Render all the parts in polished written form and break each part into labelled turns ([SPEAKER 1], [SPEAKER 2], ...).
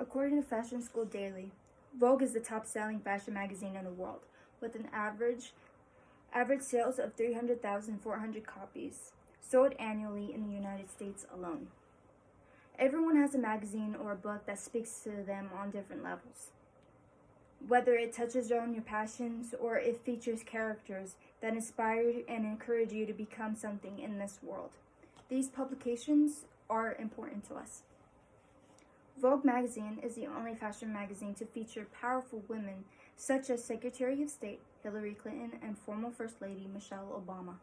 [SPEAKER 1] According to Fashion School Daily, Vogue is the top-selling fashion magazine in the world, with an average sales of 300,400 copies, sold annually in the United States alone. Everyone has a magazine or a book that speaks to them on different levels. Whether it touches on your passions or it features characters that inspire and encourage you to become something in this world. These publications are important to us. Vogue magazine is the only fashion magazine to feature powerful women such as Secretary of State Hillary Clinton and former First Lady Michelle Obama.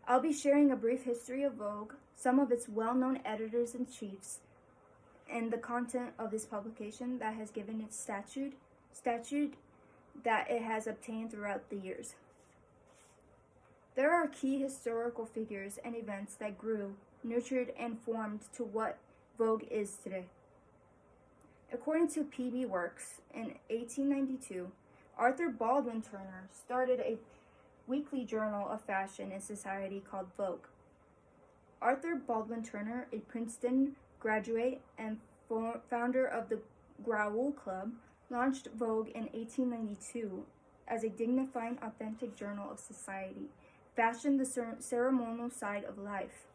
[SPEAKER 1] I'll be sharing a brief history of Vogue, some of its well-known editors-in-chiefs, and the content of this publication that has given its statute that it has obtained throughout the years. There are key historical figures and events that grew, nurtured, and formed to what Vogue is today. According to PB Works, in 1892, Arthur Baldwin Turner started a weekly journal of fashion and society called Vogue. Arthur Baldwin Turner, a Princeton graduate and founder of the Growl Club, launched Vogue in 1892 as a dignified, authentic journal of society, fashion, the ceremonial side of life.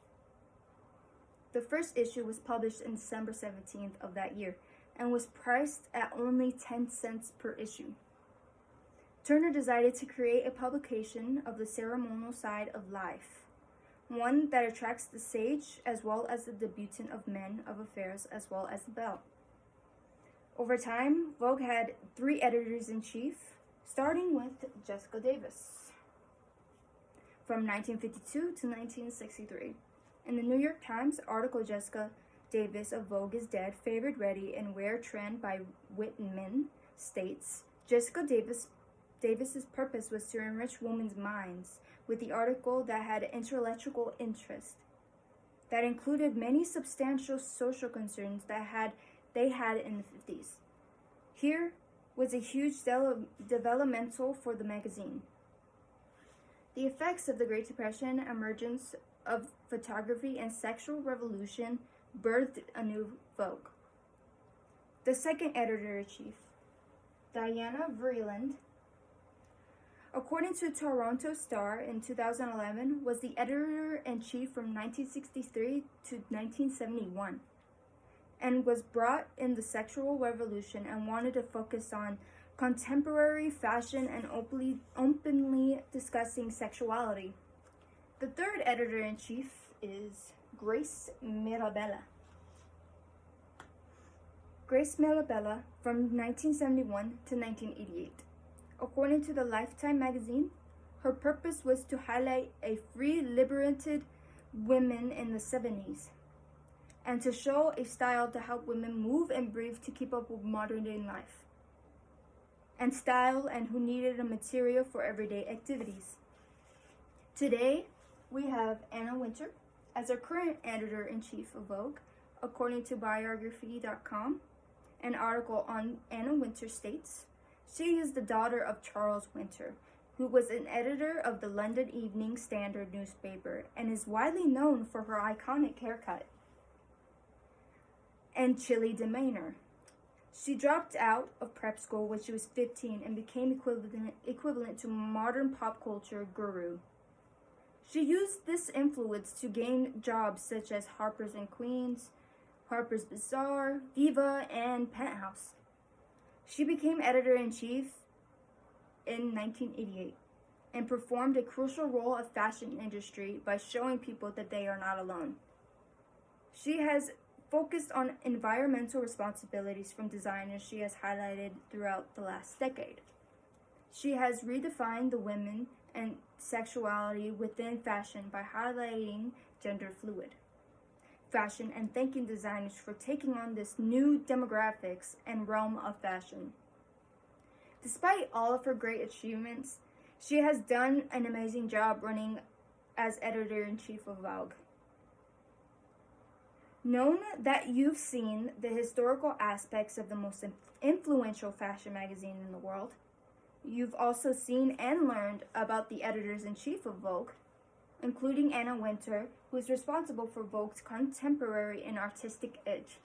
[SPEAKER 1] The first issue was published on December 17th of that year and was priced at only 10 cents per issue. Turner decided to create a publication of the ceremonial side of life, one that attracts the sage as well as the debutant of men of affairs as well as the belle. Over time, Vogue had 3 editors-in-chief, starting with Jessica Davis from 1952 to 1963. In the New York Times article, Jessica Davis of Vogue is Dead, Favored Ready, and Wear Trend by Whitman states, Jessica Davis's purpose was to enrich women's minds with the article that had intellectual interest, that included many substantial social concerns that they had in the 50s. Here was a huge developmental for the magazine. The effects of the Great Depression, emergence of photography, and sexual revolution birthed a new Vogue. The second editor-in-chief, Diana Vreeland, according to Toronto Star in 2011, was the editor-in-chief from 1963 to 1971 and was brought in the sexual revolution and wanted to focus on contemporary fashion and openly discussing sexuality. The third editor-in-chief is Grace Mirabella. Grace Mirabella from 1971 to 1988. According to the Lifetime magazine, her purpose was to highlight a free, liberated women in the 70s and to show a style to help women move and breathe to keep up with modern day life and style, and who needed a material for everyday activities. Today, we have Anna Wintour as our current editor-in-chief of Vogue. According to biography.com, an article on Anna Wintour states, she is the daughter of Charles Wintour, who was an editor of the London Evening Standard newspaper and is widely known for her iconic haircut and chilly demeanor. She dropped out of prep school when she was 15 and became equivalent to modern pop culture guru. She used this influence to gain jobs such as Harper's and Queens, Harper's Bazaar, Viva, and Penthouse. She became editor-in-chief in 1988 and performed a crucial role of fashion industry by showing people that they are not alone. She has focused on environmental responsibilities from designers she has highlighted throughout the last decade. She has redefined the women and sexuality within fashion by highlighting gender fluid fashion and thanking designers for taking on this new demographics and realm of fashion. Despite all of her great achievements, she has done an amazing job running as editor-in-chief of Vogue. Known that you've seen the historical aspects of the most influential fashion magazine in the world, you've also seen and learned about the editors-in-chief of Vogue, including Anna Wintour, who is responsible for Vogue's contemporary and artistic edge.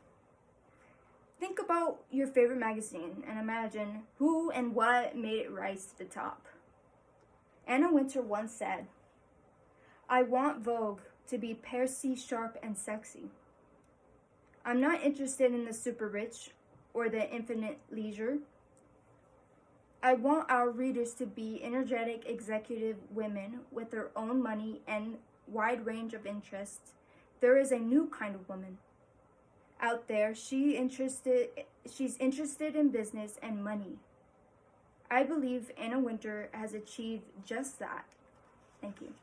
[SPEAKER 1] Think about your favorite magazine and imagine who and what made it rise to the top. Anna Wintour once said, "I want Vogue to be Percy sharp and sexy. I'm not interested in the super rich or the infinite leisure. I want our readers to be energetic executive women with their own money and wide range of interests. There is a new kind of woman out there. She's interested in business and money. I believe Anna Wintour has achieved just that." Thank you.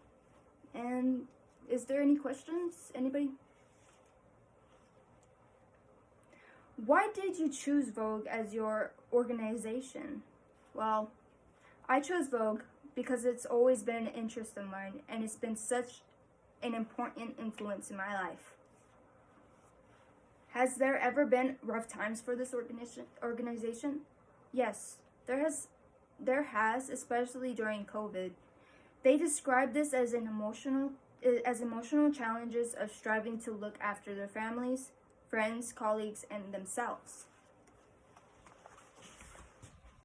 [SPEAKER 1] And is there any questions? Anybody? Why did you choose Vogue as your organization? Well, I chose Vogue because it's always been an interest of mine and it's been such an important influence in my life. Has there ever been rough times for this organization? Yes, there has, especially during COVID. They describe this as emotional challenges of striving to look after their families, friends, colleagues, and themselves.